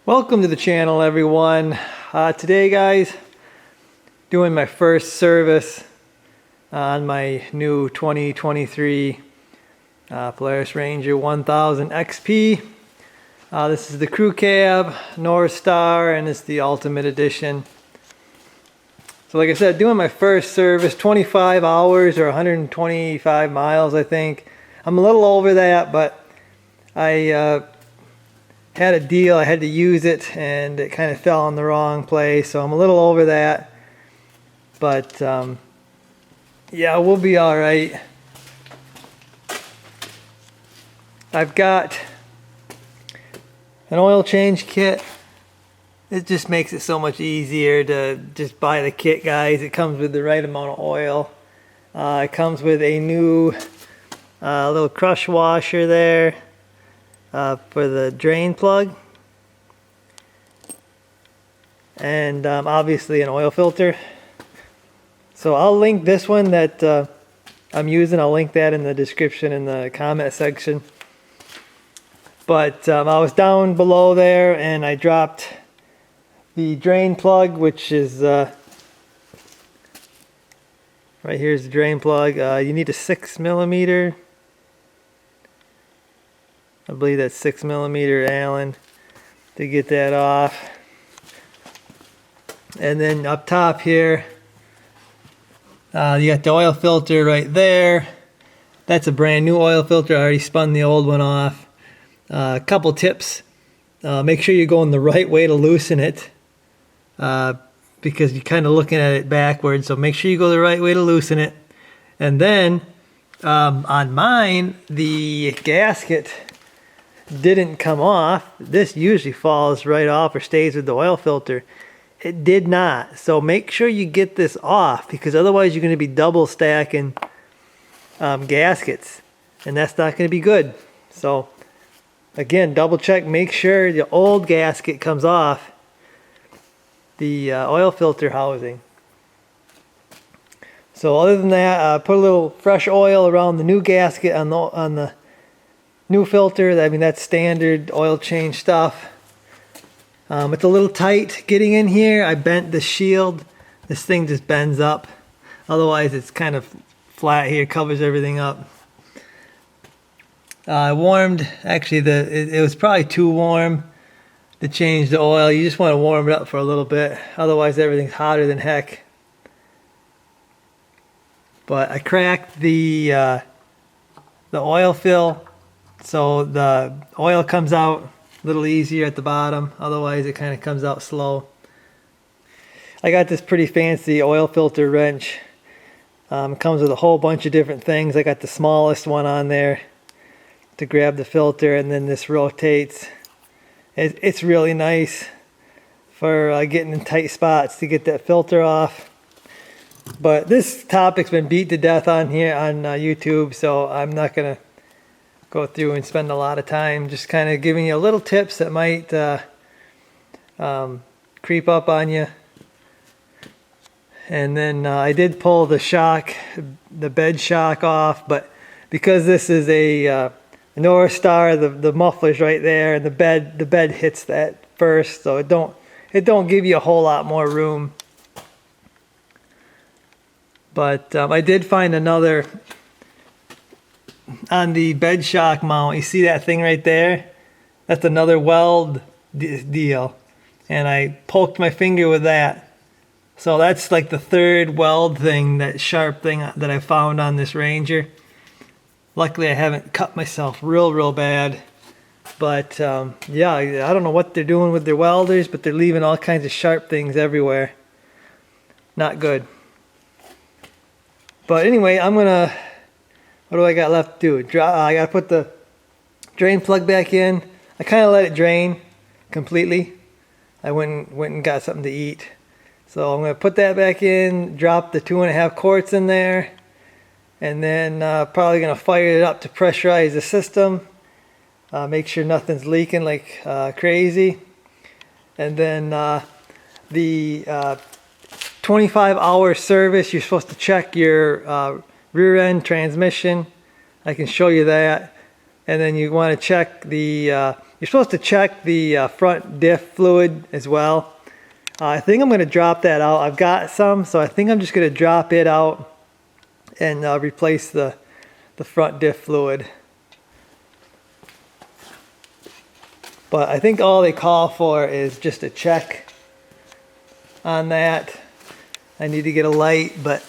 Welcome to the channel, everyone. Today, guys, doing my first service on my new 2023 Polaris Ranger 1000 XP. This is the crew cab, Northstar, and it's the Ultimate Edition. So like I said, doing my first service, 25 hours or 125 miles, I think. I'm a little over that, but I had a deal, I had to use it, and it kind of fell in the wrong place, so I'm a little over that. But yeah, we'll be all right. I've got an oil change kit. It just makes it so much easier to just buy the kit, guys. It comes with the right amount of oil. It comes with a new little crush washer there for the drain plug, and obviously an oil filter. So I'll link this one that I'm using. I'll link that in the description in the comment section. But I was down below there and I dropped the drain plug, which is right here's the drain plug. You need a 6mm. I believe that's 6mm Allen to get that off. And then up top here, you got the oil filter right there. That's a brand new oil filter. I already spun the old one off. A couple tips. Make sure you're going the right way to loosen it, because you're kind of looking at it backwards. So make sure you go the right way to loosen it. And then on mine, the gasket didn't come off. This usually falls right off or stays with the oil filter. It did not. So make sure you get this off, because otherwise you're going to be double stacking gaskets, and that's not going to be good. So again, double check, make sure the old gasket comes off the oil filter housing. So other than that, put a little fresh oil around the new gasket on the new filter. I mean, that's standard oil change stuff. It's a little tight getting in here. I bent the shield. This thing just bends up. Otherwise, it's kind of flat here, covers everything up. I warmed, actually, it was probably too warm to change the oil. You just want to warm it up for a little bit. Otherwise, everything's hotter than heck. But I cracked the oil fill, so the oil comes out a little easier at the bottom. Otherwise, it kind of comes out slow. I got this pretty fancy oil filter wrench. It comes with a whole bunch of different things. I got the smallest one on there to grab the filter, and then this rotates. It's really nice for getting in tight spots to get that filter off. But this topic's been beat to death on here on YouTube, so I'm not gonna go through and spend a lot of time. Just kind of giving you little tips that might creep up on you. And then I did pull the shock, the bed shock off, but because this is a Northstar, the muffler's right there, and the bed hits that first, so it don't give you a whole lot more room. But I did find another on the bed shock mount, you see that thing right there? That's another weld deal. And I poked my finger with that. So that's like the third weld thing, that sharp thing that I found on this Ranger. Luckily I haven't cut myself real bad. But yeah, I don't know what they're doing with their welders, but they're leaving all kinds of sharp things everywhere. Not good. But anyway, I'm gonna, what do I got left to do? I gotta put the drain plug back in. I kind of let it drain completely. I went and got something to eat. So I'm gonna put that back in, drop the 2.5 quarts in there, and then probably gonna fire it up to pressurize the system. Make sure nothing's leaking like crazy. And then the 25-hour service, you're supposed to check your rear end transmission. I can show you that. And then you want to check the, you're supposed to check the front diff fluid as well. I think I'm going to drop that out. I've got some, so I think I'm just going to drop it out and replace the front diff fluid. But I think all they call for is just a check on that. I need to get a light, but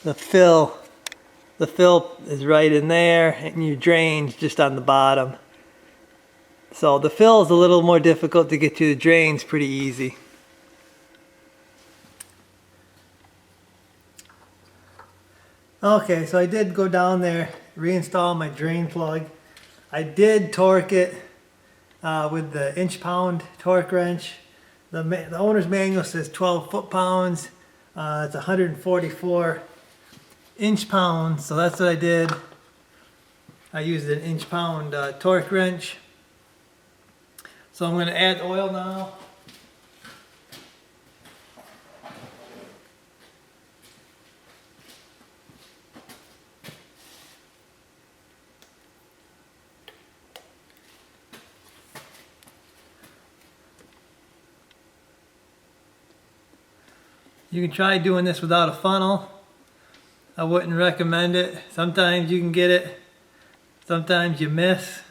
the fill is right in there, and your drain's just on the bottom. So the fill is a little more difficult to get to. The drain's pretty easy. Okay, so I did go down there, reinstall my drain plug. I did torque it with the inch-pound torque wrench. The owner's manual says 12 foot-pounds. It's 144 inch-pounds, so that's what I did. I used an inch-pound torque wrench. So I'm going to add oil now. You can try doing this without a funnel. I wouldn't recommend it. Sometimes you can get it, sometimes you miss.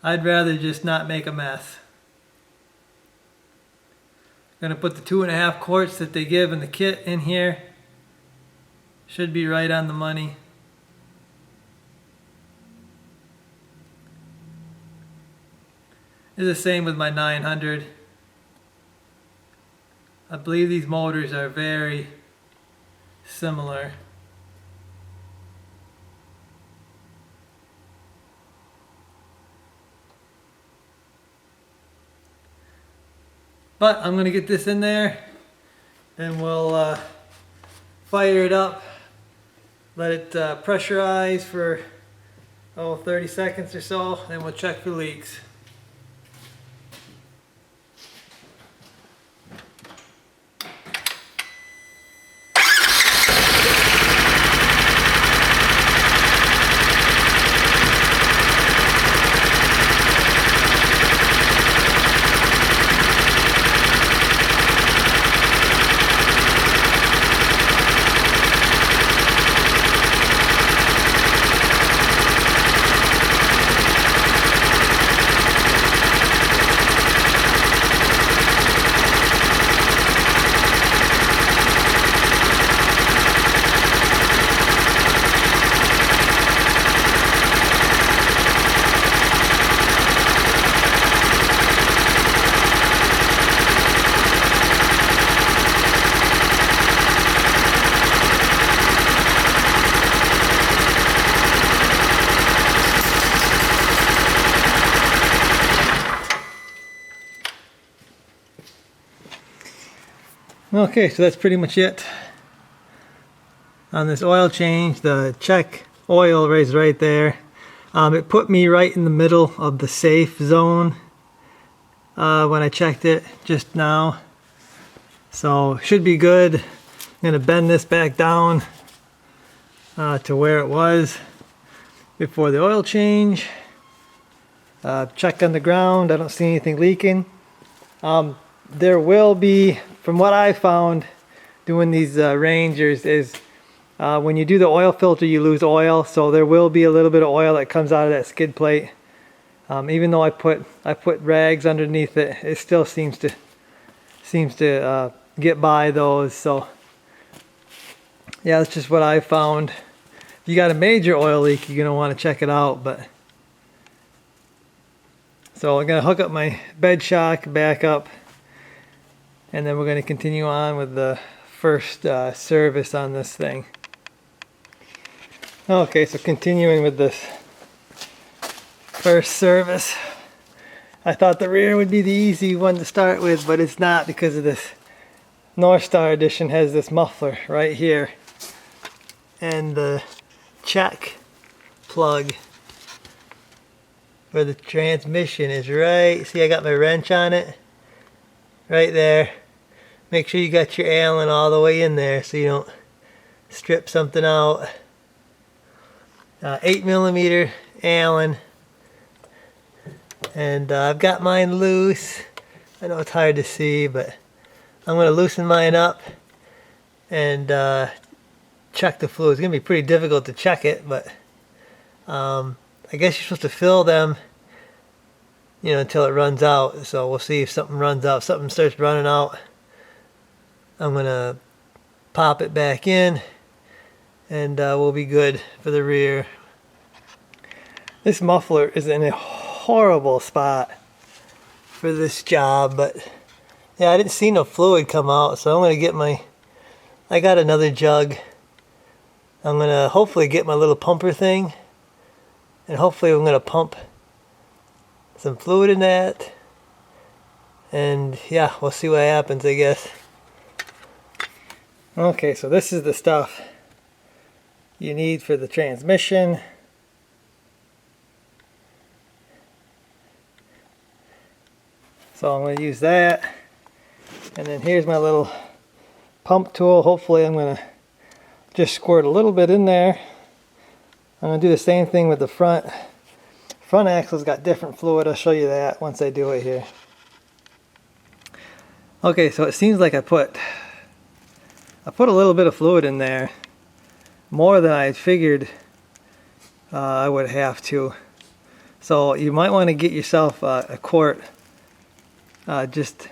I'd rather just not make a mess. I'm gonna put the 2.5 quarts that they give in the kit in here. Should be right on the money. It's the same with my 900. I believe these motors are very similar. But I'm going to get this in there and we'll fire it up, let it pressurize for 30 seconds or so, then we'll check for leaks. Okay, so that's pretty much it on this oil change. The check oil is right there. It put me right in the middle of the safe zone when I checked it just now. So should be good. I'm going to bend this back down to where it was before the oil change. Check on the ground. I don't see anything leaking. There will be, from what I found doing these Rangers, is When you do the oil filter, you lose oil, so there will be a little bit of oil that comes out of that skid plate. Even though I put rags underneath it, it still seems to get by those. So yeah, that's just what I found. If you got a major oil leak, you're gonna want to check it out. But so I'm gonna hook up my bed shock back up, and then we're gonna continue on with the first service on this thing. Okay, so continuing with this first service. I thought the rear would be the easy one to start with, but it's not, because of this Northstar edition has this muffler right here, and the check plug for the transmission is right. See, I got my wrench on it right there. Make sure you got your Allen all the way in there so you don't strip something out. 8mm Allen, and I've got mine loose. I know it's hard to see, but I'm going to loosen mine up and check the fluid. It's going to be pretty difficult to check it, but I guess you're supposed to fill them, you know, until it runs out. So we'll see if something runs out. If something starts running out, I'm going to pop it back in, and we'll be good for the rear. This muffler is in a horrible spot for this job, but yeah, I didn't see no fluid come out, so I'm going to get I got another jug. I'm going to hopefully get my little pumper thing, and hopefully I'm going to pump some fluid in that, and yeah, we'll see what happens, I guess. Okay, so this is the stuff you need for the transmission. So I'm going to use that, and then here's my little pump tool. Hopefully I'm going to just squirt a little bit in there. I'm going to do the same thing with the front. Front axle's got different fluid. I'll show you that once I do it here. Okay, so it seems like I put a little bit of fluid in there, more than I had figured I would have to. So you might want to get yourself a quart, just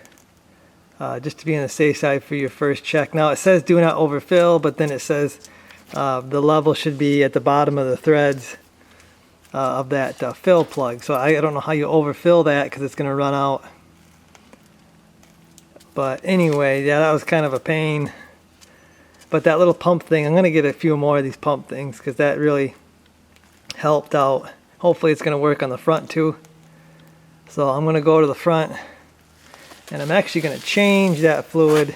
to be on the safe side for your first check. Now it says do not overfill, but then it says the level should be at the bottom of the threads of that fill plug. So I don't know how you overfill that, because it's going to run out. But anyway, yeah, that was kind of a pain. But that little pump thing, I'm going to get a few more of these pump things, because that really helped out. Hopefully it's going to work on the front too. So I'm going to go to the front, and I'm actually going to change that fluid.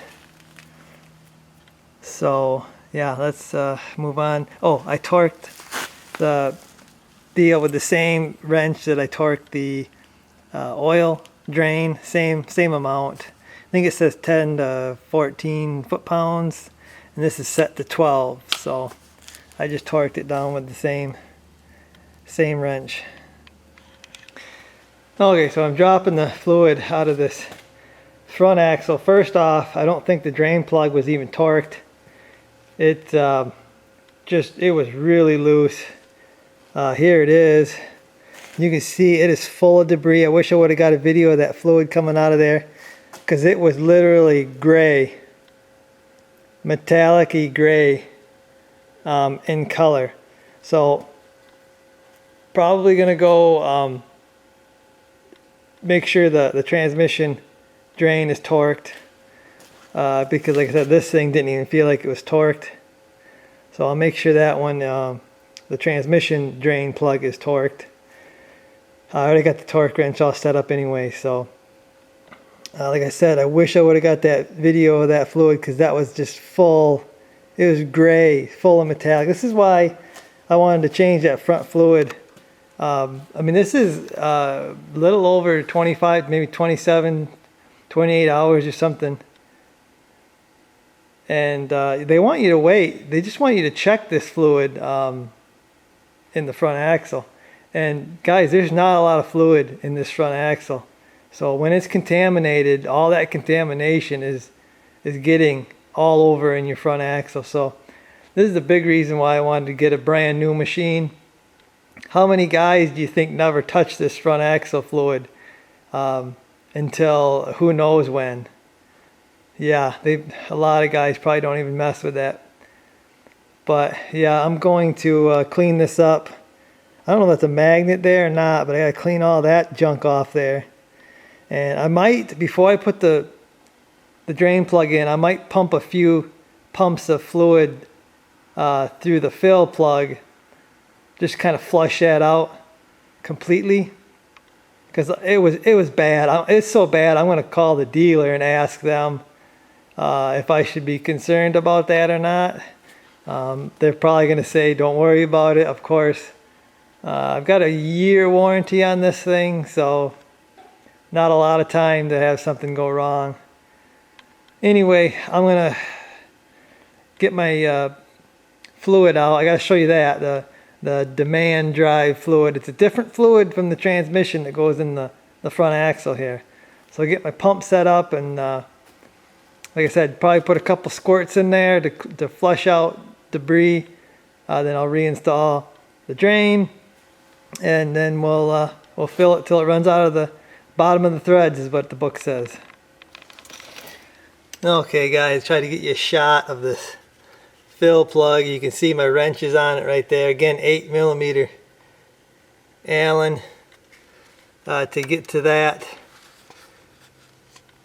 So yeah, let's move on. Oh, I torqued the deal with the same wrench that I torqued the oil drain, same amount. I think it says 10 to 14 foot-pounds, and this is set to 12, so I just torqued it down with the same wrench. Okay, so I'm dropping the fluid out of this front axle. First off, I don't think the drain plug was even torqued. It was really loose. Here it is. You can see it is full of debris. I wish I would have got a video of that fluid coming out of there, because it was literally gray, metallic-y gray in color. So probably gonna go make sure the transmission drain is torqued, because like I said, this thing didn't even feel like it was torqued. So I'll make sure that one, the transmission drain plug, is torqued. I already got the torque wrench all set up anyway, so like I said, I wish I would have got that video of that fluid, because that was just full. It was gray, full of metallic. This is why I wanted to change that front fluid. I mean, this is a little over 25, maybe 27, 28 hours or something. And they want you to wait. They just want you to check this fluid in the front axle. And guys, there's not a lot of fluid in this front axle. So when it's contaminated, all that contamination is getting all over in your front axle. So This is the big reason why I wanted to get a brand new machine. How many guys do you think never touched this front axle fluid until who knows when? Yeah, a lot of guys probably don't even mess with that. But yeah, I'm going to clean this up. I don't know if that's a magnet there or not, but I gotta clean all that junk off there. And I might, before I put the drain plug in, I might pump a few pumps of fluid through the fill plug. Just kind of flush that out completely, because it was bad. It's so bad, I'm gonna call the dealer and ask them if I should be concerned about that or not. They're probably gonna say don't worry about it, of course. I've got a year warranty on this thing, so not a lot of time to have something go wrong. Anyway, I'm gonna get my fluid out. I gotta show you that, the demand drive fluid. It's a different fluid from the transmission that goes in the front axle here. So I get my pump set up, and like I said, probably put a couple squirts in there to flush out debris. Then I'll reinstall the drain, and then we'll fill it till it runs out of the bottom of the threads, is what the book says. Okay guys, try to get you a shot of this fill plug. You can see my wrenches on it right there. Again, 8mm Allen to get to that.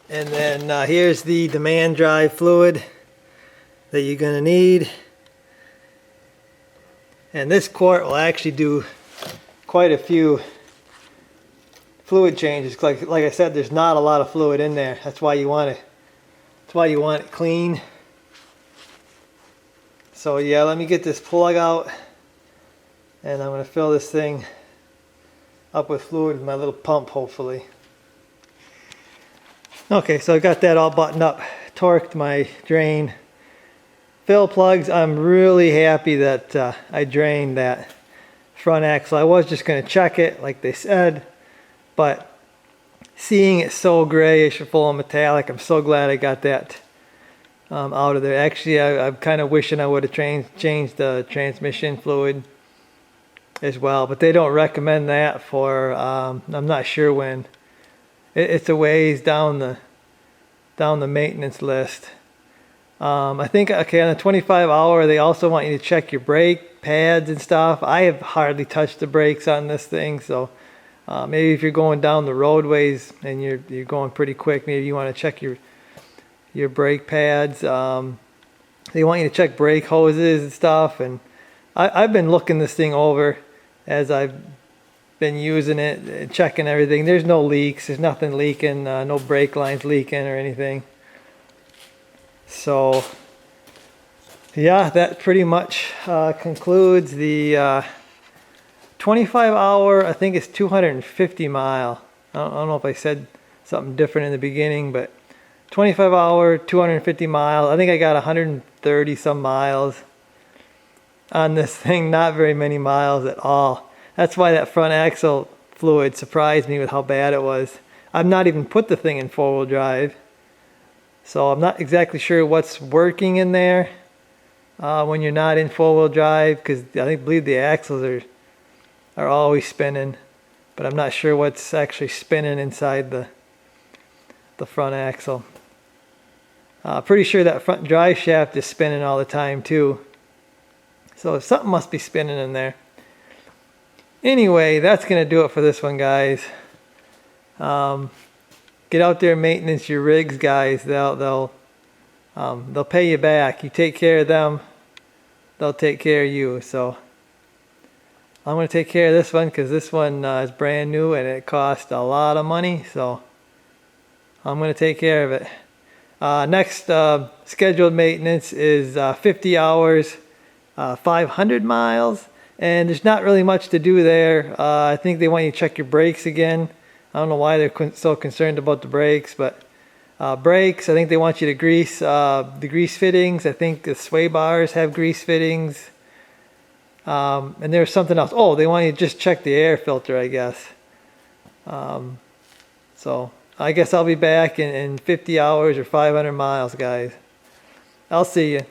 And then here's the demand drive fluid that you're going to need. And this quart will actually do quite a few fluid changes. Like I said, there's not a lot of fluid in there. That's why you want it. That's why you want it clean. So yeah, let me get this plug out, and I'm going to fill this thing up with fluid with my little pump, hopefully. Okay, so I got that all buttoned up, torqued my drain fill plugs. I'm really happy that I drained that front axle. I was just going to check it like they said, but seeing it so grayish or full of metallic, I'm so glad I got that out of there. Actually, I'm kind of wishing I would have changed the transmission fluid as well, but they don't recommend that for I'm not sure when. It's a ways down the maintenance list. I think, okay, on the 25 hour they also want you to check your brake pads and stuff. I have hardly touched the brakes on this thing, so maybe if you're going down the roadways and you're going pretty quick, maybe you want to check your brake pads. They want you to check brake hoses and stuff, and I've been looking this thing over as I've been using it and checking everything. There's no leaks, there's nothing leaking, no brake lines leaking or anything. So yeah, that pretty much concludes the 25 hour, I think it's 250 mile. I don't know if I said something different in the beginning, but 25 hour, 250 miles. I think I got 130 some miles on this thing. Not very many miles at all. That's why that front axle fluid surprised me with how bad it was. I've not even put the thing in four-wheel drive, so I'm not exactly sure what's working in there when you're not in four-wheel drive, because I believe the axles are always spinning, but I'm not sure what's actually spinning inside the front axle. Pretty sure that front drive shaft is spinning all the time too, so something must be spinning in there. Anyway, that's gonna do it for this one, guys. Get out there and maintenance your rigs, guys. They'll pay you back. You take care of them, they'll take care of you. So I'm gonna take care of this one because this one is brand new and it cost a lot of money, so I'm gonna take care of it. Next scheduled maintenance is 50 hours, 500 miles, and there's not really much to do there. I think they want you to check your brakes again. I don't know why they're so concerned about the brakes, but brakes, I think they want you to grease the grease fittings. I think the sway bars have grease fittings. And there's something else. Oh, they want you to just check the air filter, I guess. So I guess I'll be back in 50 hours or 500 miles, guys. I'll see you.